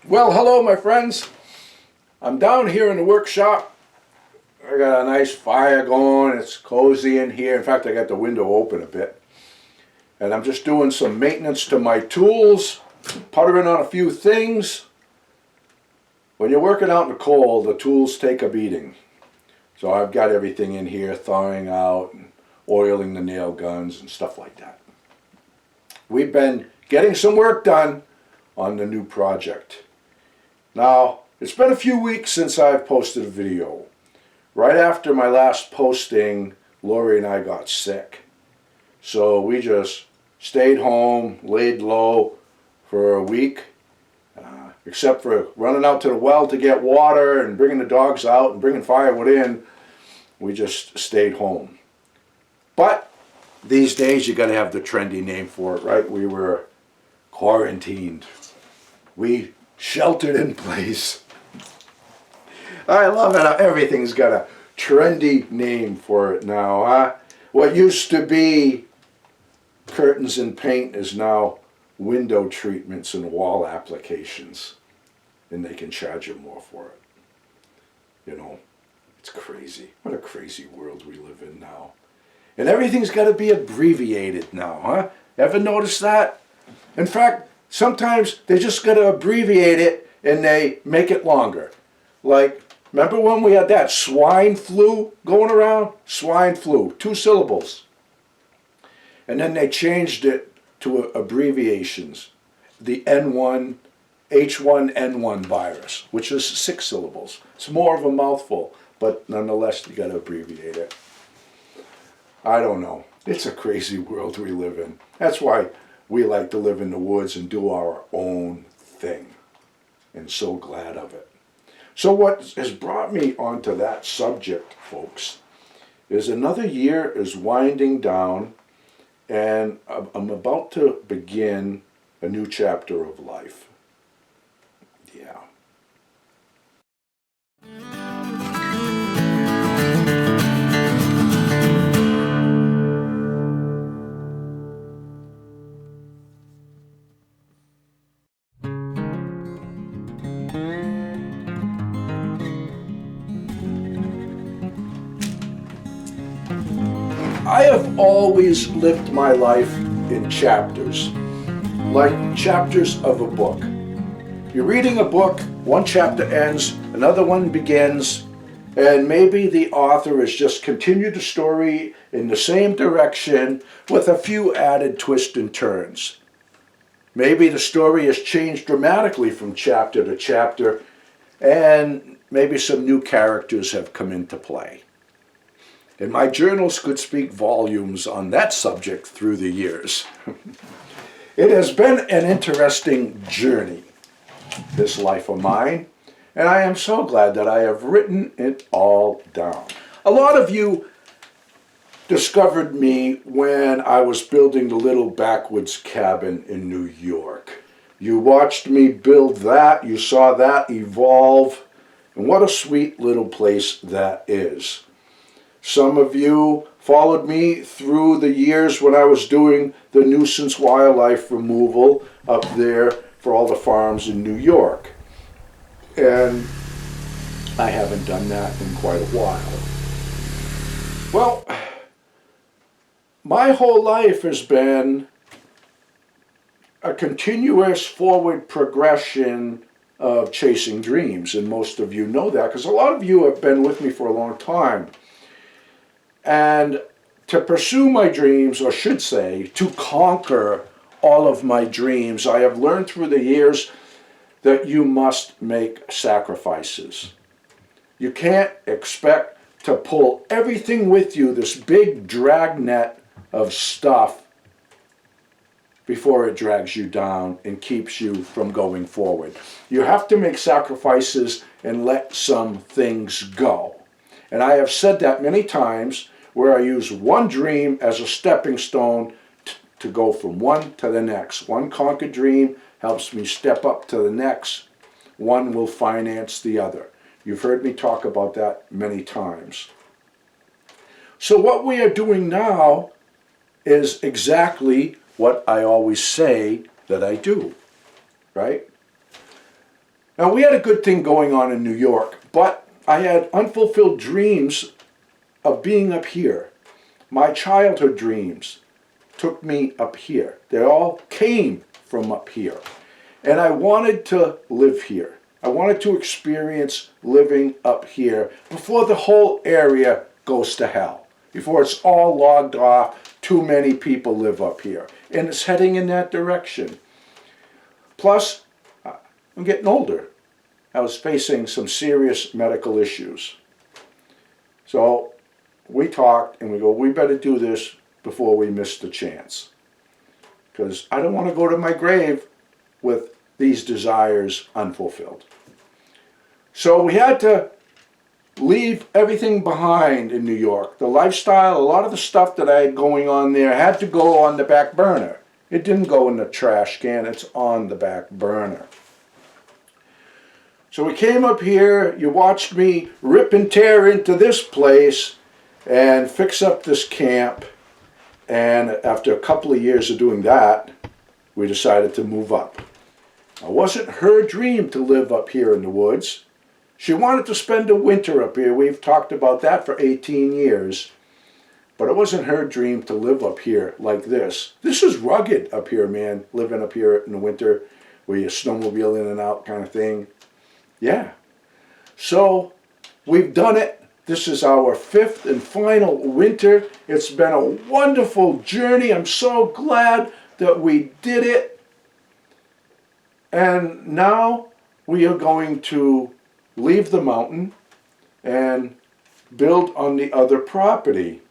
Well, hello my friends. I'm down here in the workshop. I got a nice fire going. It's cozy in here. In fact, I got the window open a bit. And I'm just doing some maintenance to my tools, puttering on a few things. When you're working out in the cold, the tools take a beating. So I've got everything in here, thawing out and oiling the nail guns and stuff like that. We've been getting some work done on the new project. Now, it's been a few weeks since I've posted a video. Right after my last posting, Lori and I got sick. So we just stayed home, laid low for a week, except for running out to the well to get water and bringing the dogs out and bringing firewood in. We just stayed home. But these days you got to have the trendy name for it, right? We were quarantined. We sheltered in place. I love it how everything's got a trendy name for it now, huh? What used to be curtains and paint is now window treatments and wall applications. And they can charge you more for it. You know, it's crazy. What a crazy world we live in now. And everything's got to be abbreviated now, huh? Ever notice that? In fact, sometimes they just got to abbreviate it and they make it longer. Like, remember when we had that swine flu going around? Swine flu, 2 syllables. And then they changed it to abbreviations. The N1, H1N1 virus, which is 6 syllables. It's more of a mouthful, but nonetheless, you got to abbreviate it. I don't know. It's a crazy world we live in. That's why we like to live in the woods and do our own thing. And so glad of it. So what has brought me onto that subject, folks, is another year is winding down and I'm about to begin a new chapter of life. Yeah. I have always lived my life in chapters, like chapters of a book. You're reading a book, one chapter ends, another one begins, and maybe the author has just continued the story in the same direction with a few added twists and turns. Maybe the story has changed dramatically from chapter to chapter, and maybe some new characters have come into play. And my journals could speak volumes on that subject through the years. It has been an interesting journey, this life of mine, and I am so glad that I have written it all down. A lot of you discovered me when I was building the little backwoods cabin in New York. You watched me build that, you saw that evolve, and what a sweet little place that is. Some of you followed me through the years when I was doing the nuisance wildlife removal up there for all the farms in New York. And I haven't done that in quite a while. Well, my whole life has been a continuous forward progression of chasing dreams. And most of you know that because a lot of you have been with me for a long time. And to pursue my dreams, or should say, to conquer all of my dreams, I have learned through the years that you must make sacrifices. You can't expect to pull everything with you, this big dragnet of stuff, before it drags you down and keeps you from going forward. You have to make sacrifices and let some things go. And I have said that many times, where I use one dream as a stepping stone to go from one to the next. One conquered dream helps me step up to the next. One will finance the other. You've heard me talk about that many times. So what we are doing now is exactly what I always say that I do, right? Now, we had a good thing going on in New York, but I had unfulfilled dreams of being up here. My childhood dreams took me up here. They all came from up here. And I wanted to live here. I wanted to experience living up here before the whole area goes to hell. Before it's all logged off, too many people live up here. And it's heading in that direction. Plus, I'm getting older. I was facing some serious medical issues. So we talked and we go, we better do this before we miss the chance. Because I don't want to go to my grave with these desires unfulfilled. So we had to leave everything behind in New York. The lifestyle, a lot of the stuff that I had going on there had to go on the back burner. It didn't go in the trash can, it's on the back burner. So we came up here, you watched me rip and tear into this place and fix up this camp. And after a couple of years of doing that, we decided to move up. It wasn't her dream to live up here in the woods. She wanted to spend a winter up here. We've talked about that for 18 years. But it wasn't her dream to live up here like this. This is rugged up here, man, living up here in the winter where you snowmobile in and out kind of thing. Yeah. So we've done it. This is our 5th and final winter. It's been a wonderful journey. I'm so glad that we did it. And now we are going to leave the mountain and build on the other property.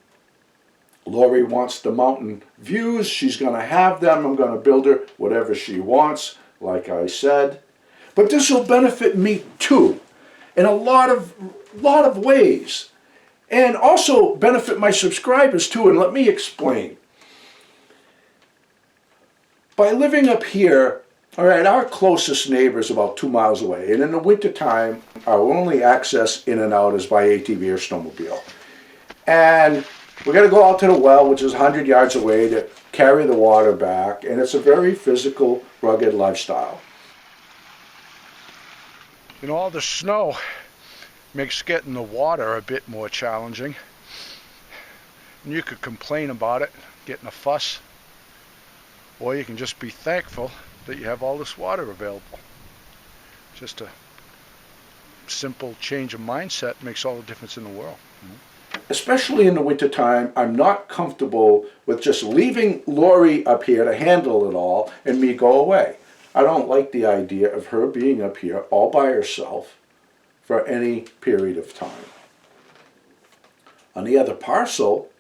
Lori wants the mountain views. She's going to have them. I'm going to build her whatever she wants, like I said. But this will benefit me too, in a lot of ways. And also benefit my subscribers too, and let me explain. By living up here, all right, our closest neighbor is about 2 miles away. And in the wintertime, our only access in and out is by ATV or snowmobile. And we got to go out to the well, which is 100 yards away, to carry the water back. And it's a very physical, rugged lifestyle. You know, all the snow makes getting the water a bit more challenging. And you could complain about it, getting a fuss. Or you can just be thankful that you have all this water available. Just a simple change of mindset makes all the difference in the world. Especially in the wintertime, I'm not comfortable with just leaving Lori up here to handle it all and me go away. I don't like the idea of her being up here all by herself for any period of time. On the other parcel,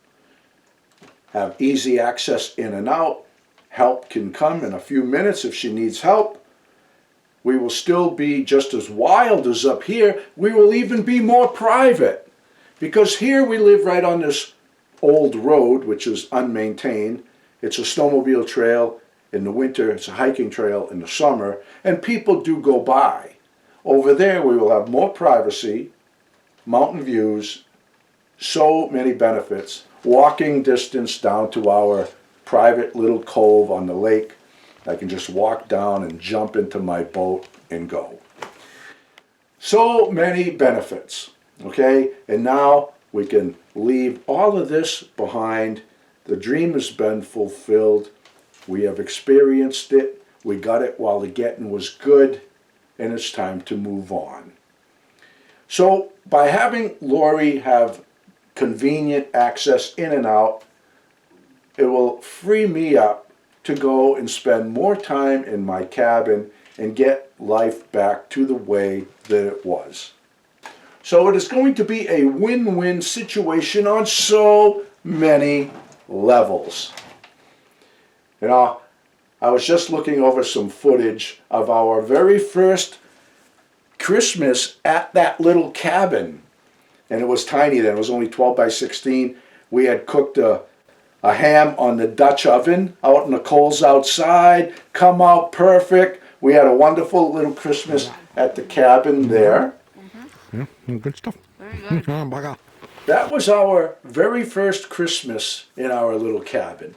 have easy access in and out. Help can come in a few minutes if she needs help. We will still be just as wild as up here. We will even be more private. Because here we live right on this old road, which is unmaintained. It's a snowmobile trail in the winter. It's a hiking trail in the summer. And people do go by. Over there we will have more privacy, mountain views, so many benefits. Walking distance down to our private little cove on the lake. I can just walk down and jump into my boat and go. So many benefits, okay? And now we can leave all of this behind. The dream has been fulfilled. We have experienced it. We got it while the getting was good, and it's time to move on. So by having Lori have convenient access in and out, it will free me up to go and spend more time in my cabin and get life back to the way that it was. So it is going to be a win-win situation on so many levels. You know, I was just looking over some footage of our very first Christmas at that little cabin. And it was tiny then. It was only 12 by 16. We had cooked a ham on the Dutch oven out in the coals outside, come out perfect. We had a wonderful little Christmas at the cabin there. Yeah, good stuff. Very good. That was our very first Christmas in our little cabin.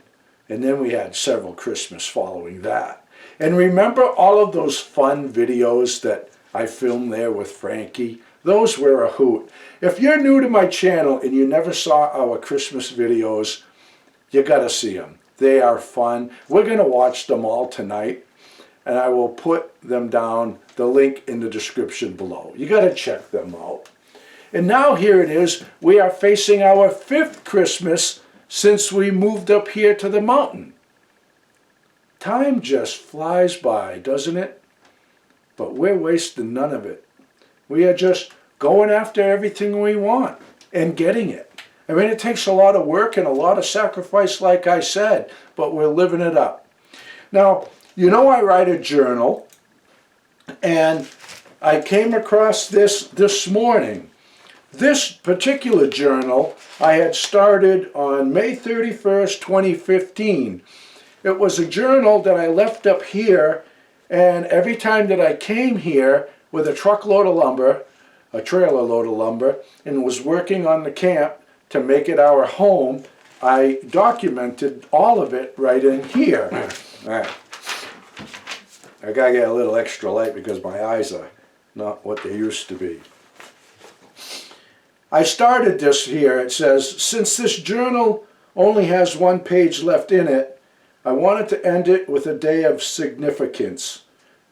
And then we had several Christmas following that. And remember all of those fun videos that I filmed there with Frankie. Those were a hoot. If you're new to my channel and you never saw our Christmas videos, you gotta see them. They are fun. We're gonna watch them all tonight, and I will put them down, the link in the description below. You gotta check them out. And now here it is, we are facing our 5th Christmas since we moved up here to the mountain. Time just flies by, doesn't it? But we're wasting none of it. We are just going after everything we want and getting it. I mean, it takes a lot of work and a lot of sacrifice, like I said, but we're living it up. Now, you know I write a journal, and I came across this morning. This particular journal I had started on May 31st, 2015. It was a journal that I left up here, and every time that I came here with a truckload of lumber, a trailer load of lumber, and was working on the camp to make it our home, I documented all of it right in here. All right. I gotta get a little extra light because my eyes are not what they used to be. I started this here. It says, since this journal only has 1 page left in it, I wanted to end it with a day of significance.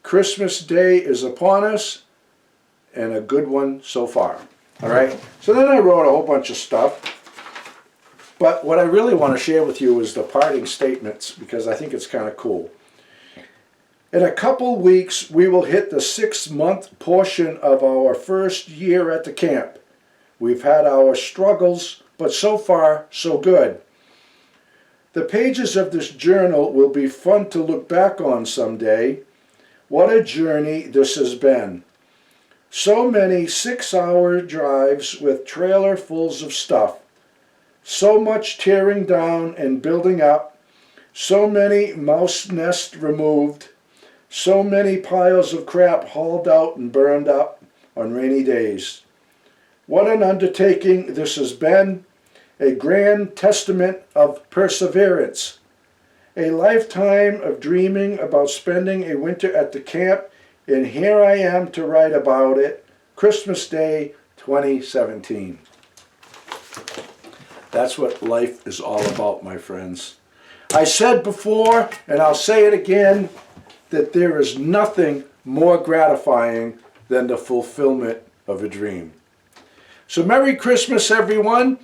Christmas Day is upon us, and a good one so far. All right? So then I wrote a whole bunch of stuff. But what I really want to share with you is the parting statements, because I think it's kind of cool. In a couple weeks, we will hit the 6-month portion of our first year at the camp. We've had our struggles, but so far, so good. The pages of this journal will be fun to look back on someday. What a journey this has been. So many 6-hour drives with trailerfuls of stuff. So much tearing down and building up. So many mouse nests removed. So many piles of crap hauled out and burned up on rainy days. What an undertaking this has been. A grand testament of perseverance. A lifetime of dreaming about spending a winter at the camp, and here I am to write about it. Christmas Day 2017. That's what life is all about, my friends. I said before, and I'll say it again, that there is nothing more gratifying than the fulfillment of a dream. So Merry Christmas, everyone.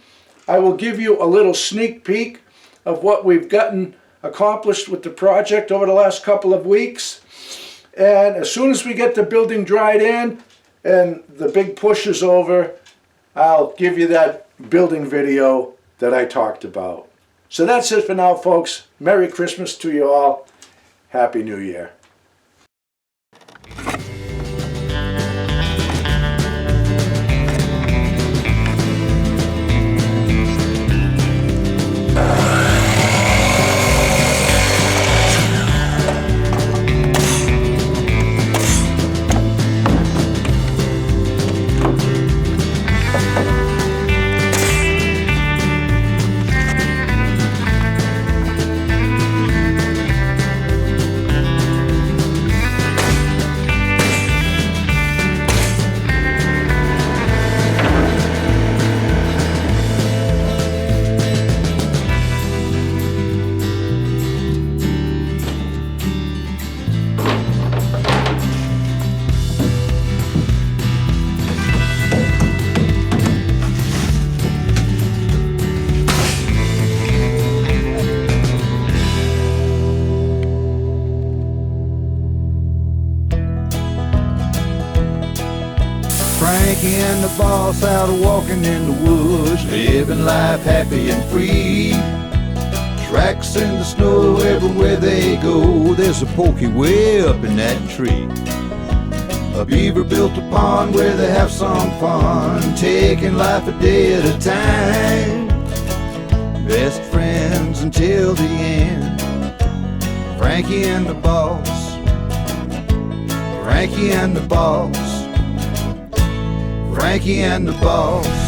I will give you a little sneak peek of what we've gotten accomplished with the project over the last couple of weeks. And as soon as we get the building dried in and the big push is over, I'll give you that building video that I talked about. So that's it for now, folks. Merry Christmas to you all. Happy New Year. Frankie and the boss out walking in the woods, living life happy and free. Tracks in the snow everywhere they go. There's a pokey way up in that tree. A beaver built a pond where they have some fun, taking life a day at a time. Best friends until the end. Frankie and the boss. Frankie and the boss. Frankie and the boss.